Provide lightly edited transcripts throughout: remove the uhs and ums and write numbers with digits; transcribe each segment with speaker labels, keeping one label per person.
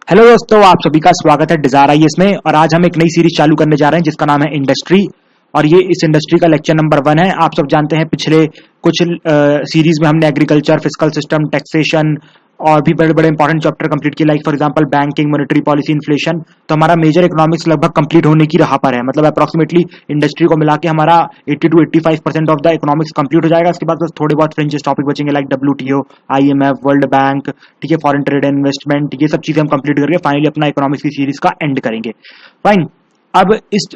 Speaker 1: Hello दोस्तों, आप सभी का स्वागत है डिजायर आईएएस में। और आज हम एक नई सीरीज चालू करने जा रहे हैं जिसका नाम है इंडस्ट्री। और ये इस इंडस्ट्री का लेक्चर नंबर 1 है। आप सब जानते हैं पिछले कुछ सीरीज में हमने एग्रीकल्चर, फिस्कल सिस्टम, टैक्सेशन और भी बड़े बड़े इंपॉर्टेंट चैप्टर कंप्लीट किए, like for example banking, monetary policy, inflation. तो हमारा मेजर इकोनॉमिक्स लगभग कंप्लीट होने की राह पर है। मतलब अप्रोक्सीमेटली इंडस्ट्री को मिला के हमारा 80 to 85% of the economics complete हो जाएगा। इसके बाद बस थोड़े बहुत फ्रेंचेस टॉपिक बचेंगे, like WTO, IMF, world bank, ठीक है, फॉरेन ट्रेड एंड इन्वेस्टमेंट। ये सब चीजें हम कंप्लीट करके फाइनली अपना इकोनॉमिक्स की सीरीज का एंड करेंगे। फाइन। अब इस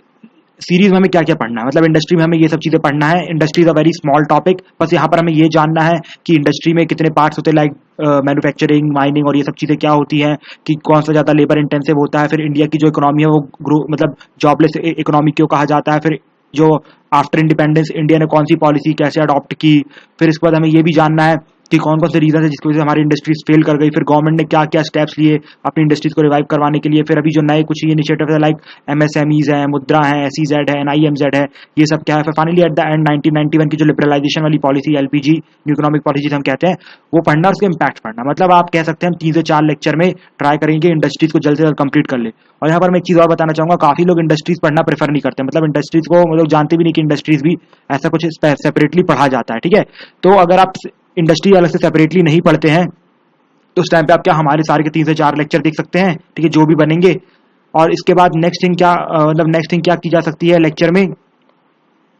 Speaker 1: सीरीज में हमें क्या क्या पढ़ना है, मतलब इंडस्ट्री में हमें ये सब चीजें पढ़ना है। Industry is a very small topic, बस यहाँ पर हमें ये जानना है कि इंडस्ट्री में कितने पार्ट्स होते हैं, लाइक मैन्युफैक्चरिंग, माइनिंग और ये सब चीजें क्या होती हैं, कि कौन सा ज्यादा लेबर इंटेंसिव होता है। फिर इंडिया की जो इकोनॉमी है वो ग्रो मतलब जॉबलेस इकोनॉमी क्यों कहा जाता है। फिर जो आफ्टर इंडिपेंडेंस इंडिया ने कौन सी पॉलिसी कैसे अडॉप्ट की। फिर इसके बाद हमें ये भी जानना है कि कौन कौन से रीजन है जिसकी वजह से हमारी इंडस्ट्रीज फेल कर गई। फिर गवर्नमेंट ने क्या क्या स्टेप्स लिए अपनी इंडस्ट्रीज को रिवाइव करवाने के लिए। फिर अभी जो नए कुछ इनिशिएटिव है, लाइक एमएसएमईज है, मुद्रा है, एसईजेड है, एनआईएमजेड है, ये सब क्या है। फिर फाइनली एट द एंड 1991 की जो लिबरलाइजेशन वाली policy, LPG, new economic policy हम कहते हैं, वो पढ़ना और उसके इम्पैक्ट पढ़ना। मतलब आप कह सकते हैं हम 3 से 4 लेक्चर में ट्राई करेंगे इंडस्ट्रीज को जल्द से जल्द कंप्लीट कर ले। और यहाँ पर मैं एक चीज और बताना चाहूंगा, काफी लोग इंडस्ट्रीज पढ़ना प्रेफर नहीं करते। मतलब इंडस्ट्रीज को मतलब जानते भी नहीं कि इंडस्ट्रीज भी ऐसा कुछ सेपरेटली पढ़ा जाता है। ठीक है, तो अगर आप इंडस्ट्री अलग से सेपरेटली नहीं पढ़ते हैं तो उस टाइम पे आप क्या हमारे सारे के 3 से 4 लेक्चर देख सकते हैं, ठीक है, जो भी बनेंगे। और इसके बाद नेक्स्ट थिंग क्या मतलब नेक्स्ट थिंग क्या की जा सकती है लेक्चर में।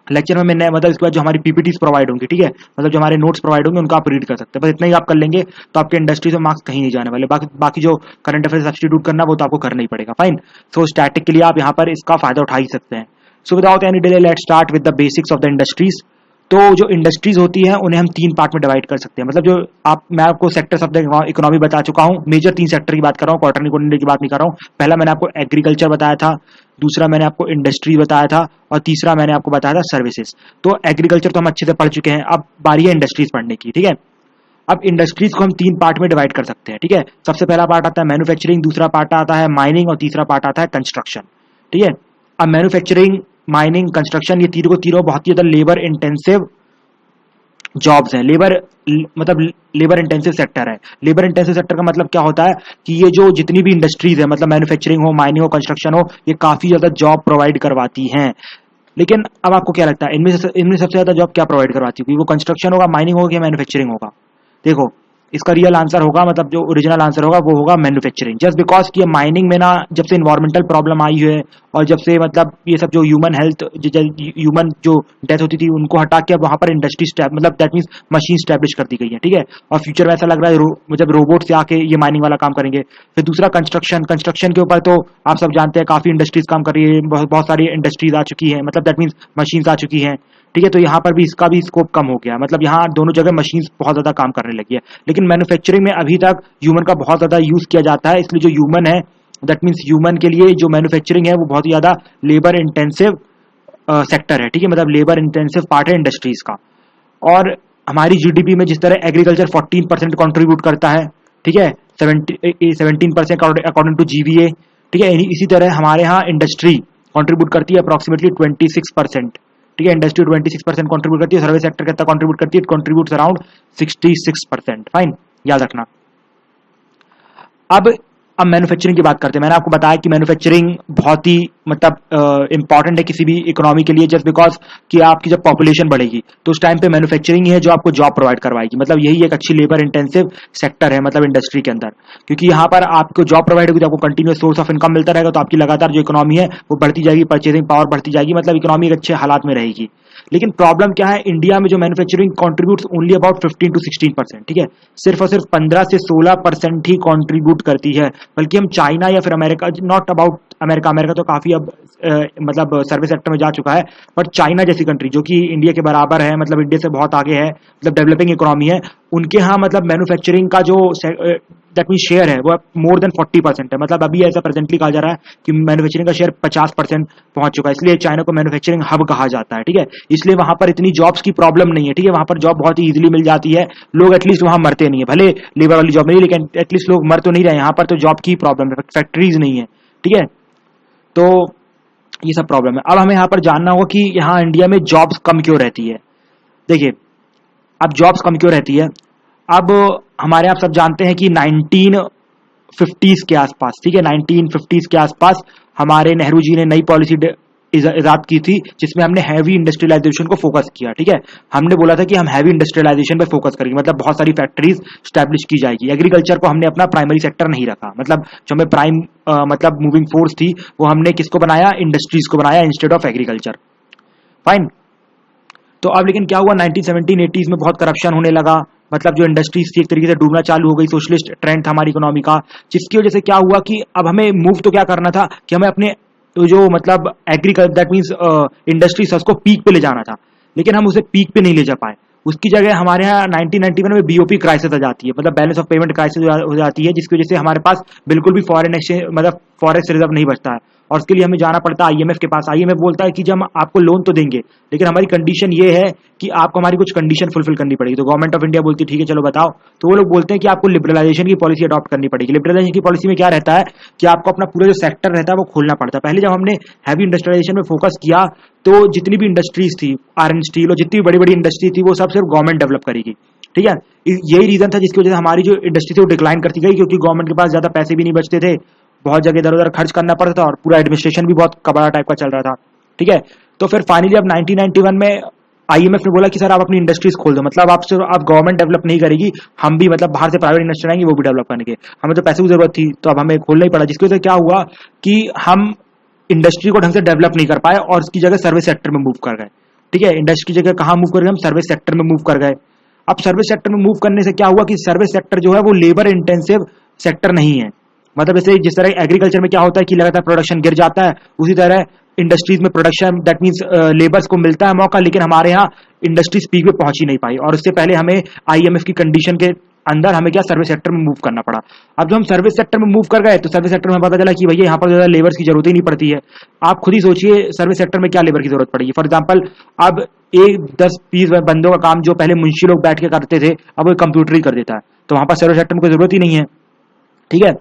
Speaker 1: लेक्चर में मैं मतलब इसके बाद जो हमारी पीपीटीज प्रोवाइड होंगी, ठीक है, मतलब जो हमारे नोट्स प्रोवाइड होंगे उनको आप रीड कर सकते हैं। बस इतना ही आप कर लेंगे तो आपके इंडस्ट्री से मार्क्स कहीं नहीं जाने वाले। बाकी जो करंट अफेयर सब्स्टिट्यूट करना वो तो आपको करना ही पड़ेगा। फाइन। सो स्टैटिक के लिए आप यहाँ पर इसका फायदा उठा ही सकते हैं। So without any delay let's start with the basics of the industries. तो जो इंडस्ट्रीज होती हैं उन्हें हम 3 पार्ट में डिवाइड कर सकते हैं। मतलब जो मैं आपको सेक्टर्स ऑफ द इकोनॉमी बता चुका हूं। मेजर 3 सेक्टर की बात कर रहा हूं, क्वार्टरली क्वार्टरली की बात नहीं कर रहा हूं। पहला मैंने आपको एग्रीकल्चर बताया था, दूसरा मैंने आपको इंडस्ट्री बताया था, और तीसरा मैंने आपको बताया था सर्विसेज। तो एग्रीकल्चर तो हम अच्छे से पढ़ चुके हैं, अब बारी है इंडस्ट्रीज पढ़ने की। ठीक है, अब इंडस्ट्रीज को हम 3 पार्ट में डिवाइड कर सकते हैं। ठीक है, सबसे पहला पार्ट आता है मैन्युफैक्चरिंग, दूसरा पार्ट आता है माइनिंग और तीसरा पार्ट आता है कंस्ट्रक्शन। ठीक है, अब मैन्युफैक्चरिंग, माइनिंग, कंस्ट्रक्शन, ये तीनों को तीनों बहुत ही ज्यादा लेबर इंटेंसिव जॉब्स हैं। मतलब लेबर इंटेंसिव सेक्टर है। लेबर इंटेंसिव सेक्टर का मतलब क्या होता है कि ये जो जितनी भी इंडस्ट्रीज है, मतलब मैन्युफैक्चरिंग हो, माइनिंग हो, कंस्ट्रक्शन हो, ये काफी ज्यादा जॉब प्रोवाइड करवाती हैं। लेकिन अब आपको क्या लगता है इनमें सबसे ज्यादा जॉब क्या प्रोवाइड करवाती होगी? वो कंस्ट्रक्शन होगा, माइनिंग होगा या मैन्युफैक्चरिंग होगा? देखो, इसका रियल आंसर होगा, मतलब जो ओरिजिनल आंसर होगा वो होगा मैन्युफैक्चरिंग। जस्ट बिकॉज कि माइनिंग में ना जब से इन्वायरमेंटल प्रॉब्लम आई है और जब से मतलब ये सब जो ह्यूमन हेल्थ, ह्यूमन जो डेथ होती थी उनको हटा के अब वहां पर इंडस्ट्री मतलब दैट मींस मशीन स्टैब्लिश कर दी गई है। ठीक है, और फ्यूचर में ऐसा लग रहा है मतलब रोबोट से आके ये माइनिंग वाला काम करेंगे। फिर दूसरा कंस्ट्रक्शन के ऊपर तो आप सब जानते हैं काफी इंडस्ट्रीज काम कर रही है, बहुत सारी इंडस्ट्रीज आ चुकी है, मतलब दैट मींस मशीन आ चुकी है। ठीक है, तो यहाँ पर भी इसका भी स्कोप कम हो गया, मतलब यहाँ दोनों जगह मशीन्स बहुत ज्यादा काम करने लगी है। लेकिन मैन्युफैक्चरिंग में अभी तक ह्यूमन का बहुत ज्यादा यूज किया जाता है, इसलिए जो ह्यूमन है दैट मीन्स ह्यूमन के लिए जो मैन्युफैक्चरिंग है वो बहुत ही ज्यादा लेबर इंटेंसिव सेक्टर है। ठीक है, मतलब लेबर इंटेंसिव पार्ट है इंडस्ट्रीज का। और हमारी जीडीपी में जिस तरह एग्रीकल्चर 14% कॉन्ट्रीब्यूट करता है, ठीक है, 17% अकॉर्डिंग टू जीवीए। ठीक है, इसी तरह हमारे यहाँ इंडस्ट्री कॉन्ट्रीब्यूट करती है अप्रोक्सीमेटली 26%। ठीक है, इंडस्ट्री 26% कॉन्ट्रीब्यूट करती है। सर्विस सेक्टर कितना कॉन्ट्रीब्यूट करती है? It contribute around 66%। फाइन, याद रखना। अब मैन्युफैक्चरिंग की बात करते हैं। मैंने आपको बताया कि मैन्युफैक्चरिंग बहुत ही मतलब इंपॉर्टेंट है किसी भी इकोनॉमी के लिए, जस्ट बिकॉज कि आपकी जब पॉपुलेशन बढ़ेगी तो उस टाइम पे मैन्युफैक्चरिंग ही है जो आपको जॉब प्रोवाइड करवाएगी। मतलब यही एक अच्छी लेबर इंटेंसिव सेक्टर है, मतलब इंडस्ट्री के अंदर, क्योंकि यहाँ पर आपको जॉब प्रोवाइड होगी तो आपको कंटिन्यूस सोर्स ऑफ इनकम मिलता रहेगा, तो आपकी लगातार जो इकोनॉमी है वो बढ़ती जाएगी, परचेजिंग पावर बढ़ती जाएगी, मतलब इकोनॉमी एक अच्छे हालात में रहेगी। लेकिन प्रॉब्लम क्या है, इंडिया में जो manufacturing contribute only about 15 to 16%। ठीक है, सिर्फ और सिर्फ 15 से 16% ही कॉन्ट्रीब्यूट करती है। बल्कि हम चाइना या फिर अमेरिका, नॉट अबाउट अमेरिका तो काफी अब मतलब सर्विस सेक्टर में जा चुका है, बट चाइना जैसी कंट्री जो कि इंडिया के बराबर है, मतलब इंडिया से बहुत आगे है, मतलब डेवलपिंग इकोनॉमी है, उनके यहाँ मतलब मैन्युफैक्चरिंग का जो दैट मीन शेयर है वो मोर देन 40% है। मतलब अभी ऐसा प्रेजेंटली कहा जा रहा है कि मैन्युफैक्चरिंग का शेयर 50% पहुंच चुका है, इसलिए चाइना को मैन्युफैक्चरिंग हब कहा जाता है। ठीक है, इसलिए वहां पर इतनी जॉब्स की प्रॉब्लम नहीं है। ठीक है, वहां पर जॉब बहुत ही इजीली मिल जाती है, लोग एटलीस्ट वहां मरते नहीं है, भले लेबर वाली जॉब नहीं, लेकिन एटलीस्ट लोग मर तो नहीं रहे। यहाँ पर तो जॉब की प्रॉब्लम है, फैक्ट्रीज नहीं है। ठीक है, तो ये सब प्रॉब्लम है। अब हमें यहाँ पर जानना होगा कि यहाँ इंडिया में जॉब्स कम क्यों रहती है। देखिए, अब जॉब्स कम क्यों रहती है, अब हमारे आप सब जानते हैं कि 1950s के आसपास, ठीक है, 1950s के आसपास हमारे नेहरू जी ने नई पॉलिसी इजाद की थी जिसमें हमने हैवी इंडस्ट्रियलाइजेशन को फोकस किया। ठीक है, हमने बोला था कि हम हैवी इंडस्ट्रियलाइजेशन पे फोकस करेंगे, मतलब बहुत सारी फैक्ट्रीज स्टैब्लिश की जाएगी। एग्रीकल्चर को हमने अपना प्राइमरी सेक्टर नहीं रखा, मतलब जो हमें प्राइम मतलब मूविंग फोर्स थी वो हमने किसको बनाया, इंडस्ट्रीज को बनाया इंस्टेड ऑफ एग्रीकल्चर। फाइन। तो अब लेकिन क्या हुआ, 1917-80s में बहुत करप्शन होने लगा, मतलब जो इंडस्ट्रीज थी एक तरीके से डूबना चालू हो गई, सोशलिस्ट ट्रेंड था हमारी इकोनॉमी का, जिसकी वजह से क्या हुआ कि अब हमें मूव तो क्या करना था कि हमें अपने जो मतलब एग्रीकल्चर दैट मीन्स इंडस्ट्रीज उसको पीक पे ले जाना था, लेकिन हम उसे पीक पे नहीं ले जा पाए। उसकी जगह हमारे यहाँ 1991 में बीओपी क्राइसिस आ जाती है, मतलब बैलेंस ऑफ पेमेंट क्राइसिस हो जाती है, जिसकी वजह से हमारे पास बिल्कुल भी फॉरेन एक्सचेंज मतलब फॉरेक्स रिजर्व नहीं बचता है, और उसके लिए हमें जाना पड़ता है आईएमएफ के पास। आईएमएफ बोलता है कि जब हम आपको लोन तो देंगे लेकिन हमारी कंडीशन ये है कि आपको हमारी कुछ कंडीशन फुलफिल करनी पड़ेगी। तो गवर्नमेंट ऑफ इंडिया बोलती है ठीक है चलो बताओ, तो वो लोग बोलते हैं कि आपको लिबरलाइजेशन की पॉलिसी अडॉप्ट करनी पड़ेगी। लिबरलाइजेशन की पॉलिसी में क्या रहता है कि आपको अपना पूरा जो सेक्टर रहता है वो खोलना पड़ता है। पहले जब हमने हैवी इंडस्ट्रियलाइजेशन में फोकस किया तो जितनी भी इंडस्ट्रीज थी, आयरन स्टील और जितनी भी बड़ी बड़ी इंडस्ट्री थी वो सब सिर्फ गवर्नमेंट डेवलप करेगी। ठीक है, यही रीजन था जिसकी वजह से हमारी जो इंडस्ट्री थी वो डिक्लाइन करती गई, क्योंकि गवर्नमेंट के पास ज्यादा पैसे भी नहीं बचते थे, बहुत जगह इधर उधर खर्च करना पड़ता था और पूरा एडमिनिस्ट्रेशन भी बहुत कबड़ा टाइप का चल रहा था। ठीक है, तो फिर फाइनली अब 1991 में आईएमएफ ने बोला कि सर आप अपनी इंडस्ट्रीज खोल दो, मतलब आप सिर्फ आप गवर्नमेंट डेवलप नहीं करेगी, हम भी मतलब बाहर से प्राइवेट इन्वेस्टर आएंगे वो भी डेवलप करेंगे, हमें तो पैसे की जरूरत थी तो अब हमें खोलना ही पड़ा। जिसकी वजह से क्या हुआ कि हम इंडस्ट्री को ढंग से डेवलप नहीं कर पाए और उसकी जगह सर्विस सेक्टर में मूव कर गए। ठीक है, इंडस्ट्री की जगह कहाँ मूव कर गए, हम सर्विस सेक्टर में मूव कर गए। अब सर्विस सेक्टर में मूव करने से क्या हुआ कि सर्विस सेक्टर जो है वो लेबर इंटेंसिव सेक्टर नहीं है, मतलब जैसे जिस तरह एग्रीकल्चर में क्या होता है कि लगातार प्रोडक्शन गिर जाता है, उसी तरह इंडस्ट्रीज में प्रोडक्शन दैट मींस लेबर्स को मिलता है मौका, लेकिन हमारे यहाँ इंडस्ट्रीज पीक पे पहुंच ही नहीं पाई, और उससे पहले हमें आईएमएफ की कंडीशन के अंदर हमें क्या सर्विस सेक्टर में मूव करना पड़ा। अब जब हम सर्विस सेक्टर में मूव कर गए तो सर्विस सेक्टर में पता चला कि भैया यहाँ पर ज्यादा लेबर्स की जरूरत ही नहीं पड़ती है। आप खुद ही सोचिए सर्विस सेक्टर में क्या लेबर की जरूरत पड़ेगी। फॉर एग्जाम्पल अब एक 10-20 बंदों का काम जो पहले मुंशी लोग बैठ के करते थे अब वो कंप्यूटर ही कर देता है, तो वहां पर सर्विस सेक्टर में कोई जरूरत ही नहीं है। ठीक है,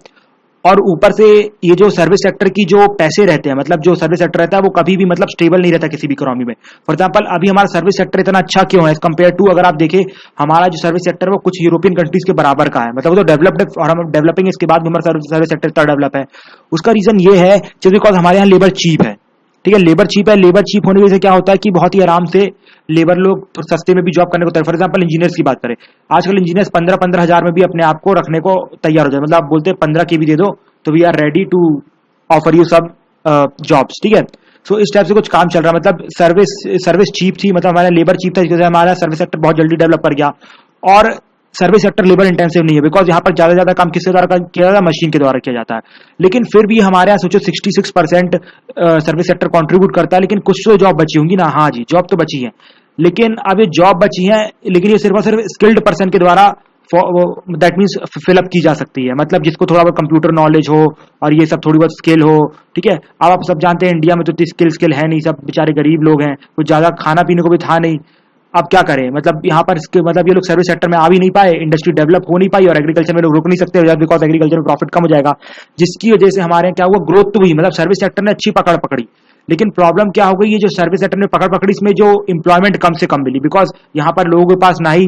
Speaker 1: और ऊपर से ये जो सर्विस सेक्टर की जो पैसे रहते हैं, मतलब जो सर्विस सेक्टर रहता है वो कभी भी मतलब स्टेबल नहीं रहता किसी भी इकोनॉमी में। फॉर एग्जांपल अभी हमारा सर्विस सेक्टर इतना अच्छा क्यों है एज कंपेयर टू, अगर आप देखें हमारा जो सर्विस सेक्टर है वो कुछ यूरोपियन कंट्रीज के बराबर का है, मतलब वो तो डेवलप्ड है और हम डेवलपिंग इसके बाद भी हमारा सर्विस सेक्टर इतना डेवलप है। उसका रीजन ये है जस्ट बिकॉज हमारे यहाँ लेबर चीप है। ठीक है, लेबर चीप है, लेबर चीप होने की वजह से क्या होता है कि बहुत ही आराम से लेबर लोग सस्ते में भी जॉब करने को तैयार। फॉर एग्जांपल इंजीनियर्स की बात करें, आजकल इंजीनियर्स 15-15 हजार में भी अपने आप को रखने को तैयार हो जाए, मतलब आप बोलते हैं 15 के भी दे दो तो we are ready to offer you सब जॉब्स। ठीक है, सो इस टाइप से कुछ काम चल रहा है, मतलब सर्विस चीप थी, मतलब हमारा लेबर चीप था, जिसकी वजह से हमारा सर्विस सेक्टर बहुत जल्दी डेवलप कर गया। और सर्विस सेक्टर लेबर इंटेंसिव नहीं है बिकॉज यहाँ पर ज्यादा काम किसके द्वारा किया जाता है, मशीन के द्वारा किया जाता है। लेकिन फिर भी हमारे यहाँ सोचो 66% सर्विस सेक्टर कंट्रीब्यूट करता है, लेकिन कुछ तो जॉब बची होंगी ना, हाँ जी जॉब तो बची है, लेकिन अब ये जॉब बची है लेकिन ये सिर्फ और सिर्फ स्किल्ड पर्सन के द्वारा दैट मीन्स फिलअप की जा सकती है, मतलब जिसको थोड़ा बहुत कंप्यूटर नॉलेज हो और ये सब थोड़ी बहुत स्किल हो। ठीक है, अब आप सब जानते हैं इंडिया में तो इतनी स्किल है नहीं, सब बेचारे गरीब लोग हैं, कुछ ज्यादा खाना पीने को भी था नहीं। अब क्या करें, मतलब यहाँ पर मतलब ये लोग सर्विस सेक्टर में आ भी नहीं पाए, इंडस्ट्री डेवलप हो नहीं पाई और एग्रीकल्चर में लोग रुक नहीं सकते बिकॉज एग्रीकल्चर में प्रॉफिट कम हो जाएगा, जिसकी वजह से हमारे यहाँ क्या हुआ, ग्रोथ तो हुई, मतलब सर्विस सेक्टर ने अच्छी पकड़ पकड़ी, लेकिन प्रॉब्लम क्या हो गई, ये जो सर्विस सेक्टर ने पकड़ पकड़ी इसमें जो एम्प्लॉयमेंट कम से कम मिली, बिकॉज यहाँ पर लोगों के पास ना ही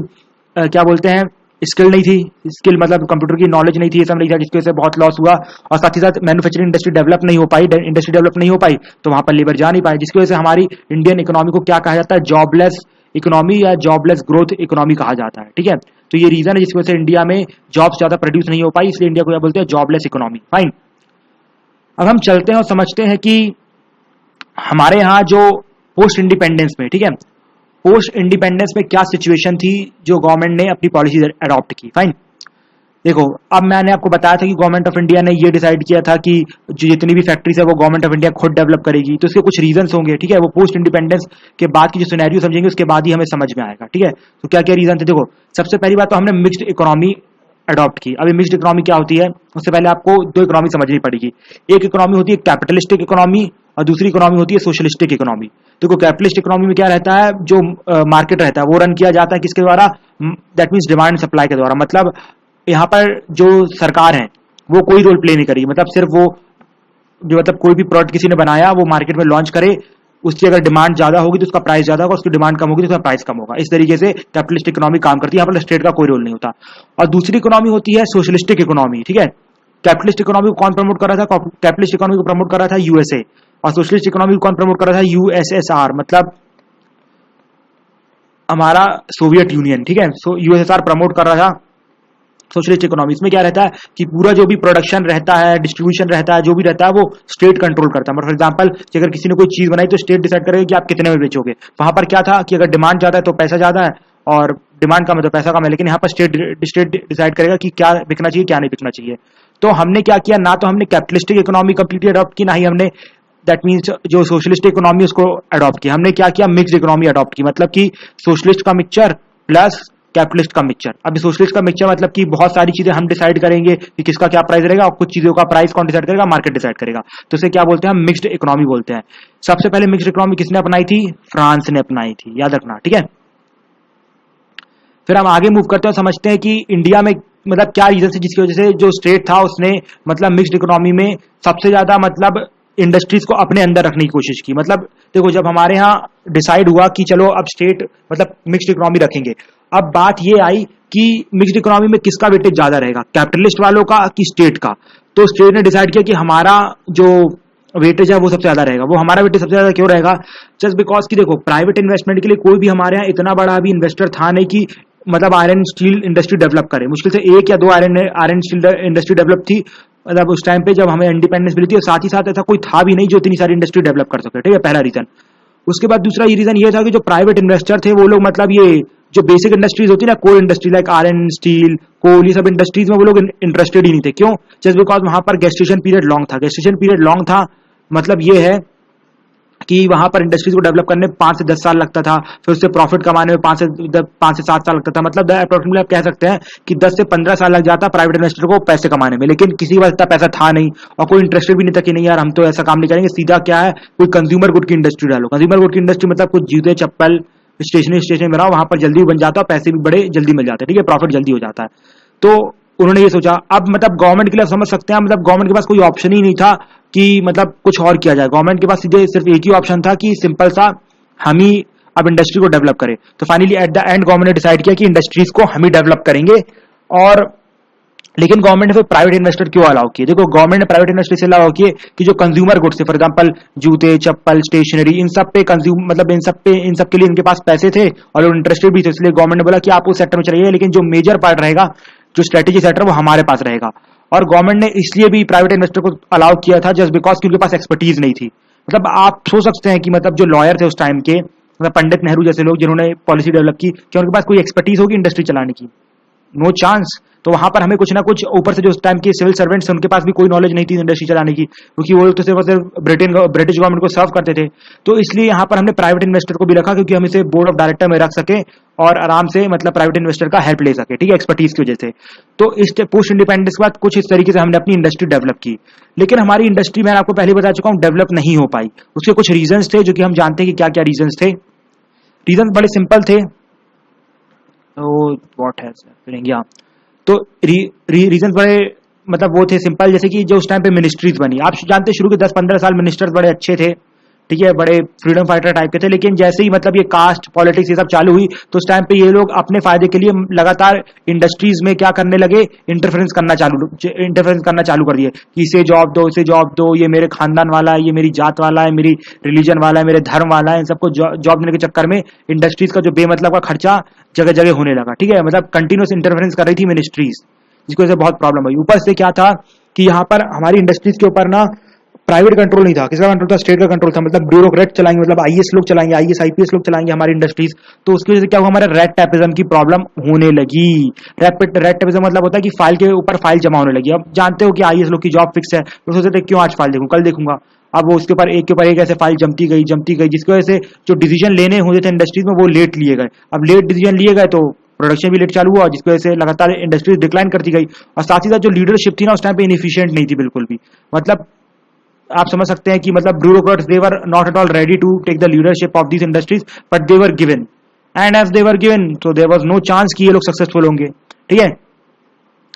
Speaker 1: क्या बोलते हैं स्किल नहीं थी, स्किल मतलब कंप्यूटर की नॉलेज नहीं थी, ये सब नहीं था, जिसकी वजह से बहुत लॉस हुआ। और साथ ही साथ मैन्युफैक्चरिंग इंडस्ट्री डेवलप नहीं हो पाई, इंडस्ट्री डेवलप नहीं हो पाई तो वहां पर लेबर जा नहीं पाए, जिसकी वजह से हमारी इंडियन इकोनॉमी को क्या कहा जाता है, जॉबलेस इकोनॉमी या जॉबलेस ग्रोथ इकोनॉमी कहा जाता है। ठीक है, तो ये रीजन है जिसकी वजह से इंडिया में जॉब्स ज्यादा प्रोड्यूस नहीं हो पाई, इसलिए इंडिया को क्या बोलते हैं, जॉबलेस इकोनॉमी। फाइन, अब हम चलते हैं और समझते हैं कि हमारे यहाँ जो पोस्ट इंडिपेंडेंस में, ठीक है, पोस्ट इंडिपेंडेंस में क्या सिचुएशन थी जो गवर्नमेंट ने अपनी पॉलिसी अडॉप्ट की। फाइन, देखो अब मैंने आपको बताया था कि गवर्नमेंट ऑफ इंडिया ने ये डिसाइड किया था कि जो जितनी भी फैक्ट्रीज है वो गवर्नमेंट ऑफ इंडिया खुद डेवलप करेगी, तो इसके कुछ रीजंस होंगे। ठीक है, वो पोस्ट इंडिपेंडेंस के बाद की जो सिनेरियो समझेंगे उसके बाद ही हमें समझ में आएगा। ठीक है, तो क्या क्या रीजन थे, देखो सबसे पहली बात तो हमने मिक्स्ड इकोनॉमी अडॉप्ट की। अभी मिक्स्ड इकोनॉमी क्या होती है, उससे पहले आपको दो इकोनॉमी समझनी पड़ेगी। एक इकोनॉमी होती है कैपिटलिस्टिक इकोनॉमी और दूसरी इकोनॉमी होती है सोशलिस्टिक इकोनॉमी। देखो कैपिटलिस्ट इकोनॉमी में क्या रहता है, जो मार्केट रहता है वो रन किया जाता है किसके द्वारा, that means demand and supply के द्वारा, मतलब यहाँ पर जो सरकार है वो कोई रोल प्ले नहीं करेगी, मतलब सिर्फ वो जो मतलब कोई भी प्रोडक्ट किसी ने बनाया वो मार्केट में लॉन्च करे, उसकी अगर डिमांड ज्यादा होगी तो उसका प्राइस ज्यादा होगा, उसकी डिमांड कम होगी तो उसका प्राइस कम होगा। इस तरीके से कैपिटलिस्ट इकोनॉमी काम करती है, यहाँ पर स्टेट का कोई रोल नहीं होता। और दूसरी इकोनॉमी होती है सोशलिस्टिक इकोनॉमी। ठीक है, कैपिटलिस्ट इकोनॉमी को कौन प्रमोट कर रहा था? कैपिटलिस्ट इकोनॉमी को प्रमोट कर रहा था यूएसए, और सोशलिस्ट इकोनॉमी को कौन प्रमोट कर रहा था? यूएसएसआर, मतलब हमारा सोवियत यूनियन, ठीक है। सो यूएसएसआर प्रमोट कर रहा था सोशलिस्ट इकोनॉमी। इसमें क्या रहता है कि पूरा जो भी प्रोडक्शन रहता है, डिस्ट्रीब्यूशन रहता है, जो भी रहता है वो स्टेट कंट्रोल करता है। फॉर एग्जांपल कि अगर किसी ने कोई चीज बनाई तो स्टेट डिसाइड करेगा कि आप कितने में बेचोगे। वहां पर क्या था कि अगर डिमांड ज्यादा है तो पैसा ज्यादा है, और डिमांड कम है तो पैसा कम है, लेकिन यहाँ पर स्टेट डिसाइड करेगा कि क्या बिकना चाहिए क्या नहीं बिकना चाहिए। तो हमने क्या किया, ना तो हमने कैपिटलिस्टिक इकोनॉमी कंप्लीटली अडॉप्ट की, ना ही हमने दैट मीन्स जो सोशलिस्ट इकोनॉमी उसको अडॉप्ट किया। हमने क्या किया, मिक्स्ड इकोनॉमी अडॉप्ट की, मतलब कि सोशलिस्ट का मिक्सचर प्लस कैपिटलिस्ट का मिक्सचर। अभी सोशलिस्ट का मिक्सचर मतलब कि बहुत सारी चीजें हम डिसाइड करेंगे कि किसका क्या प्राइस रहेगा, और कुछ चीजों का प्राइस कौन डिसाइड करेगा, मार्केट डिसाइड करेगा। तो इसे क्या बोलते हैं, हम मिक्स्ड इकोनॉमी बोलते हैं। सबसे पहले मिक्स्ड इकोनॉमी किसने अपनाई थी? फ्रांस ने अपनाई थी, याद रखना, ठीक है। फिर हम आगे मूव करते हैं, समझते हैं कि इंडिया में मतलब क्या रीजन है जिसकी वजह से जो स्टेट था उसने मतलब मिक्स्ड इकोनॉमी में सबसे ज्यादा मतलब इंडस्ट्रीज को अपने अंदर रखने की कोशिश की। मतलब देखो, जब हमारे यहाँ डिसाइड हुआ कि चलो अब स्टेट मतलब मिक्स्ड इकोनॉमी रखेंगे, अब बात ये आई कि मिक्स्ड इकोनॉमी में किसका वेटेज ज्यादा रहेगा, कैपिटलिस्ट वालों का कि स्टेट का। तो स्टेट ने डिसाइड किया कि हमारा जो वेटेज है वो सबसे ज्यादा रहेगा। वो हमारा वेटेज सबसे ज्यादा क्यों रहेगा? जस्ट बिकॉज कि देखो, प्राइवेट इन्वेस्टमेंट के लिए कोई भी हमारे यहाँ इतना बड़ा अभी इन्वेस्टर था नहीं कि मतलब आयरन स्टील इंडस्ट्री डेवलप करे। मुश्किल से एक या दो आयरन स्टील इंडस्ट्री डेवलप थी, मतलब उस टाइम पे जब हमें इंडिपेंडेंस मिली थी, और साथ ही साथ ऐसा कोई था भी नहीं जो इतनी सारी इंडस्ट्री डेवलप कर सके, ठीक है, पहला रीजन। उसके बाद दूसरा ये रीजन ये था कि जो प्राइवेट इन्वेस्टर थे वो लोग मतलब ये जो बेसिक इंडस्ट्रीज होती है ना, coal industry like iron steel coal, ये सब इंडस्ट्रीज में वो लोग इंटरेस्टेड ही नहीं थे। क्यों? जस्ट बिकॉज वहां पर गेस्टेशन पीरियड लॉन्ग था। गेस्टेशन पीरियड लॉन्ग था मतलब ये है कि वहां पर इंडस्ट्रीज को डेवलप करने में 5 से 10 साल लगता था, फिर उससे प्रॉफिट कमाने में 5 से 7 साल लगता था। मतलब अप्रोक्सीमेटली आप कह सकते हैं कि 10 से 15 साल लग जाता प्राइवेट इन्वेस्टर को पैसे कमाने में, लेकिन किसी के पास इतना पैसा था नहीं और कोई इंटरेस्टेड भी नहीं था कि नहीं यार हम तो ऐसा काम नहीं करेंगे, सीधा क्या है कोई कंज्यूमर गुड की इंडस्ट्री डालो। कंज्यूमर गुड की इंडस्ट्री मतलब कुछ जूते चप्पल स्टेशनरी बनाओ, वहां पर जल्दी बन जाता है, पैसे भी बड़े जल्दी मिल जाते हैं, ठीक है, प्रॉफिट जल्दी हो जाता है। तो उन्होंने ये सोचा। अब मतलब गवर्नमेंट के लिए समझ सकते हैं, मतलब गवर्नमेंट के पास कोई ऑप्शन ही नहीं था कि मतलब कुछ और किया जाए। गवर्नमेंट के पास सीधे सिर्फ एक ही ऑप्शन था कि सिंपल सा हम ही अब इंडस्ट्री को डेवलप करें। तो finally at the end government ने डिसाइड किया कि इंडस्ट्रीज को हम ही डेवलप करेंगे। और लेकिन गवर्नमेंट ने फिर प्राइवेट इन्वेस्टर क्यों अलाउ किए? देखो, गवर्नमेंट ने प्राइवेट इन्वेस्टर से अलाउ किए कि जो कंज्यूमर गुड्स थे, फॉर एग्जांपल जूते चप्पल स्टेशनरी, इन सब पे कंज्यूम मतलब इन सब के लिए इनके पास पैसे थे और लोग इंटरेस्टेड भी थे, इसलिए गवर्नमेंट ने बोला कि आप उस सेक्टर में चलिए, लेकिन जो मेजर पार्ट रहेगा, जो स्ट्रेटेजी सेक्टर, वो हमारे पास रहेगा। और गवर्नमेंट ने इसलिए भी प्राइवेट इन्वेस्टर को अलाउ किया था जस्ट बिकॉज कि उनके पास एक्सपर्टीज नहीं थी। मतलब आप सोच सकते हैं कि मतलब जो लॉयर थे उस टाइम के, मतलब पंडित नेहरू जैसे लोग जिन्होंने पॉलिसी डेवलप की, क्या उनके पास कोई एक्सपर्टीज होगी इंडस्ट्री चलाने की? No chance. तो वहां पर हमें कुछ ना कुछ ऊपर से जो उस टाइम के सिविल सर्वेंट्स थे उनके पास भी कोई नॉलेज नहीं थी इंडस्ट्री चलाने की, क्योंकि वो तो सिर्फ ब्रिटिश गवर्नमेंट को सर्व करते थे। तो इसलिए यहाँ पर हमने प्राइवेट इन्वेस्टर को भी रखा, क्योंकि हम इसे बोर्ड ऑफ डायरेक्टर में रख सके और आराम से मतलब प्राइवेट इन्वेस्टर का हेल्प ले सके, ठीक है, एक्सपर्टीज की वजह से। तो इस पोस्ट इंडिपेंडेंस के बाद कुछ इस तरीके से हमने अपनी इंडस्ट्री डेवलप की। लेकिन हमारी इंडस्ट्री, मैं आपको पहले बता चुका हूँ, डेवलप नहीं हो पाई। उसके कुछ रीजंस थे जो कि हम जानते हैं कि क्या क्या रीजंस थे। रीजंस बड़े सिंपल थे। तो व्हाट है तो रीजन बड़े मतलब वो थे सिंपल, जैसे कि जो उस टाइम पे मिनिस्ट्रीज बनी, आप जानते हैं शुरू के 10-15 साल मिनिस्टर्स बड़े अच्छे थे, ठीक है, बड़े फ्रीडम फाइटर टाइप के थे। लेकिन जैसे ही मतलब ये कास्ट पॉलिटिक्स ये सब चालू हुई, तो उस टाइम पे ये लोग अपने फायदे के लिए लगातार इंडस्ट्रीज में क्या करने लगे, इंटरफेरेंस करना चालू कर दिए कि इसे जॉब दो, इसे जॉब दो, ये मेरे खानदान वाला है, ये मेरी जात वाला है, मेरी रिलीजन वाला है, मेरे धर्म वाला है। इन सबको जॉब देने के चक्कर में इंडस्ट्रीज का जो बेमतलब का खर्चा जगह जगह होने लगा, ठीक है, मतलब कंटिन्यूस इंटरफेरेंस कर रही थी मिनिस्ट्रीज, जिसकी वजह से बहुत प्रॉब्लम हुई। ऊपर से क्या था कि यहाँ पर हमारी इंडस्ट्रीज के ऊपर ना प्राइवेट कंट्रोल नहीं था। किसका कंट्रोल था? स्टेट का कंट्रोल था। मतलब ब्यूरोक्रेट चलाएंगे, मतलब आईएएस लोग चलाएंगे, आईएएस आईपीएस लोग चलाएंगे हमारी इंडस्ट्रीज। तो उसकी वजह से क्या हुआ, हमारा रेड टैपिज्म की प्रॉब्लम होने लगी। रेड टैपिज्म मतलब होता है कि फाइल के ऊपर फाइल जमा होने लगी। अब जानते हो कि आईएएस लोग की जॉब फिक्स है, तो सोचते थे क्यों आज फाइल देखूं, कल देखूंगा। अब वो उसके ऊपर एक के ऊपर एक ऐसे फाइल जमती गई, जिसकी वजह से जो डिसीजन लेने होते थे इंडस्ट्रीज में वो लेट लिए गए। अब लेट डिसीजन लिए गए तो प्रोडक्शन भी लेट चालू हुआ, जिसकी वजह से लगातार इंडस्ट्रीज डिक्लाइन करती गई। और साथ ही साथ जो लीडरशिप थी ना उस टाइम पे इनएफिशिएंट नहीं थी बिल्कुल भी। मतलब आप समझ सकते हैं कि मतलब bureaucrats they were not at all ready to take the leadership of these industries, but they were given, and as they were given so there was no chance कि ये लोग सक्सेसफुल होंगे, ठीक है।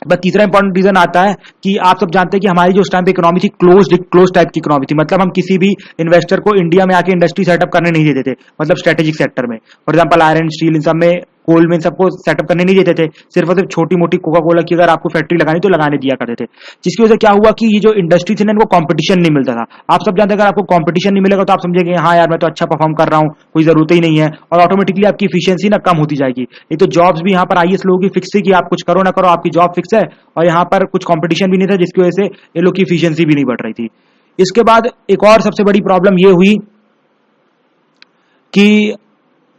Speaker 1: बट तीसरा इंपॉर्टेंट रीजन आता है कि आप सब जानते हैं कि हमारी जो उस टाइम पे इकोनॉमी थी क्लोज टाइप की इकोनॉमी थी। मतलब हम किसी भी इन्वेस्टर को इंडिया में आके इंडस्ट्री सेटअप करने नहीं देते थे, मतलब स्ट्रेटेजिक सेक्टर में। फॉर एग्जांपल आयरन स्टील इन सब में कोल में सबको सेटअप करने नहीं देते थे, सिर्फ और सिर्फ छोटी मोटी कोका कोला की अगर आपको फैक्ट्री लगानी तो लगाने दिया करते थे, जिसकी वजह से क्या हुआ कि ये जो इंडस्ट्री थी ना, इनको कंपटीशन नहीं मिलता था। आप सब जानते हैं अगर आपको कंपटीशन नहीं मिलेगा तो आप समझेंगे हाँ यार मैं तो अच्छा परफॉर्म कर रहा हूँ, कोई जरूरत ही नहीं है, और ऑटोमेटिकली आपकी इफिशियंसी ना कम होती जाएगी। ये तो जॉब्स भी यहाँ पर आईएएस लोगों की फिक्स थी कि आप कुछ करो ना करो आपकी जॉब फिक्स है, और यहाँ पर कुछ कॉम्पिटिशन भी नहीं था, जिसकी वजह से ये लोग की इफिशियंसी भी नहीं बढ़ रही थी। इसके बाद एक और सबसे बड़ी प्रॉब्लम ये हुई कि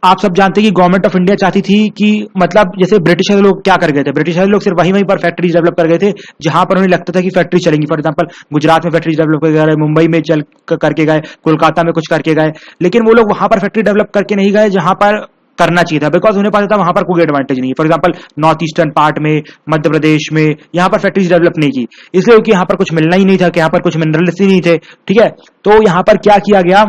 Speaker 1: आप सब जानते हैं कि गवर्नमेंट ऑफ इंडिया चाहती थी कि मतलब जैसे ब्रिटिशर लोग क्या कर गए थे, ब्रिटिशर लोग सिर्फ वहीं पर फैक्ट्रीज डेवलप कर गए थे जहां पर उन्हें लगता था कि फैक्ट्री चलेंगी। फॉर एग्जांपल गुजरात में फैक्ट्री डेवलप कर गए, मुंबई में चल करके गए, कोलकाता में कुछ करके गए, लेकिन वो लोग वहां पर फैक्ट्री डेवलप करके नहीं गए जहां पर करना चाहिए था, बिकॉज उन्हें पता था वहां पर कोई एडवांटेज नहीं है। For example north eastern part में, मध्य प्रदेश में यहाँ पर फैक्ट्रीज डेवलप नहीं की, इसलिए कि यहाँ पर कुछ मिलना ही नहीं था, कि यहाँ पर कुछ मिनरल्स ही नहीं थे। ठीक है, तो यहाँ पर क्या किया गया,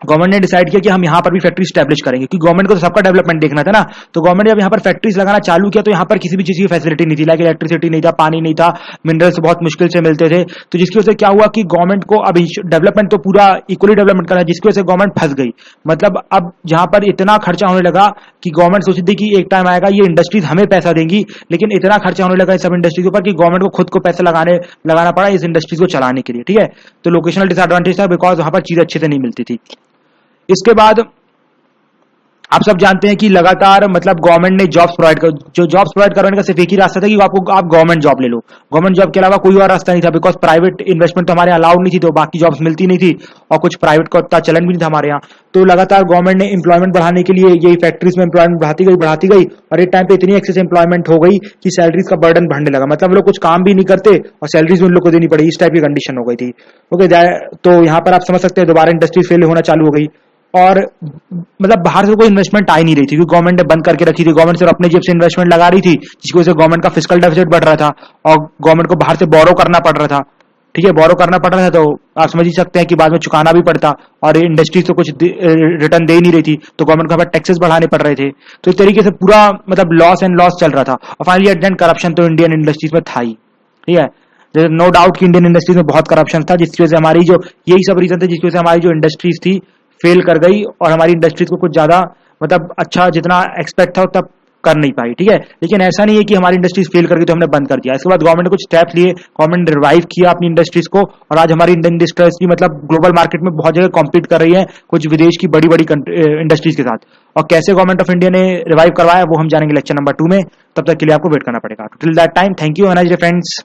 Speaker 1: गवर्नमेंट ने डिसाइड किया कि हम यहाँ पर भी फैक्ट्री स्टैब्लिश करेंगे, क्योंकि गवर्नमेंट को तो सबका डेवलपमेंट देखना था ना। तो गवर्नमेंट जब यहाँ पर फैक्ट्रीज लगाना चालू किया तो यहाँ पर किसी भी चीज की फैसिलिटी नहीं थी, लाइक इलेक्ट्रिसिटी नहीं था, पानी नहीं था, मिनरल्स बहुत मुश्किल से मिलते थे। तो जिसकी वजह से क्या हुआ कि गवर्नमेंट को अब डेवलपमेंट तो पूरा इक्वली डेवलपमेंट करना है, जिसकी वजह से गवर्नमेंट फंस गई। मतलब अब जहां पर इतना खर्चा होने लगा कि गवर्नमेंट सोची थी कि एक टाइम आएगा ये इंडस्ट्रीज हमें पैसा देंगी, लेकिन इतना खर्चा होने लगा इस सब इंडस्ट्री के ऊपर कि गवर्नमेंट को खुद को पैसा लगाना पड़ा इस इंडस्ट्रीज को चलाने के लिए। ठीक है, तो लोकेशनल डिसएडवांटेज था, बिकॉज वहां पर चीज अच्छे से नहीं मिलती थी। इसके बाद आप सब जानते हैं कि लगातार मतलब गवर्नमेंट ने जॉब्स प्रोवाइड कर, जो जॉब्स प्रोवाइड करवाने का सिर्फ एक ही रास्ता था कि आप गवर्नमेंट जॉब ले लो। गवर्नमेंट जॉब के अलावा कोई और रास्ता नहीं था, बिकॉज प्राइवेट इन्वेस्टमेंट तो हमारे अलाउड नहीं थी, तो बाकी जॉब्स मिलती नहीं थी, और कुछ प्राइवेट का उतना चलन भी नहीं था हमारे यहाँ। तो लगातार गवर्नमेंट ने एम्प्लॉयमेंट बढ़ाने के लिए यही फैक्ट्रीज में एम्प्लॉयमेंट बढ़ाती गई, और एक टाइम पे इतनी एक्सेस एम्प्लॉयमेंट हो गई कि सैलरीज का बर्डन बढ़ने लगा। मतलब लोग कुछ काम भी नहीं करते और सैलरीज भी उन लोग को देनी पड़ी, इस टाइप की कंडीशन हो गई थी। ओके, तो यहाँ पर आप समझ सकते हैं दोबारा इंडस्ट्रीज फेल होना चालू हो गई, और मतलब बाहर से कोई इन्वेस्टमेंट आ ही नहीं रही थी, क्योंकि गवर्नमेंट ने बंद करके रखी थी। गवर्नमेंट सिर्फ अपने जेब से इन्वेस्टमेंट लगा रही थी, जिसकी वजह से गवर्नमेंट का फिस्कल डेफिसिट बढ़ रहा था, और गवर्नमेंट को बाहर से बोरो करना पड़ रहा था। ठीक है, बोरो करना पड़ रहा था, तो आप समझ ही सकते हैं कि बाद में चुकाना भी पड़ता, और इंडस्ट्रीज तो कुछ रिटर्न दे ही नहीं रही थी, तो गवर्नमेंट को टैक्सेस बढ़ाने पड़ रहे थे। तो इस तरीके से पूरा मतलब लॉस एंड लॉस चल रहा था, और finally at the end corruption तो इंडियन इंडस्ट्रीज में था ही। ठीक है, नो डाउट कि इंडियन इंडस्ट्रीज में बहुत करप्शन था, जिसकी वजह से हमारी जो यही सब रीजन थे जिसकी वजह से हमारी जो इंडस्ट्रीज थी फेल कर गई, और हमारी इंडस्ट्रीज को कुछ ज्यादा मतलब अच्छा जितना एक्सपेक्ट था उतना कर नहीं पाई। ठीक है, लेकिन ऐसा नहीं है कि हमारी इंडस्ट्रीज फेल कर गई तो हमने बंद कर दिया। इसके बाद गवर्नमेंट ने कुछ स्टेप्स लिए, गवर्नमेंट ने रिवाइव किया अपनी इंडस्ट्रीज को, और आज हमारी इंडियन इंडस्ट्रीज की मतलब ग्लोबल मार्केट में बहुत जगह कॉम्पीट कर रही है कुछ विदेश की बड़ी बड़ी इंडस्ट्रीज के साथ। और कैसे गवर्नमेंट ऑफ इंडिया ने रिवाइव करवाया वो हम जानेंगे लेक्चर नंबर 2 में। तब तक के लिए आपको वेट करना पड़ेगा। Till that time, thank you, friends.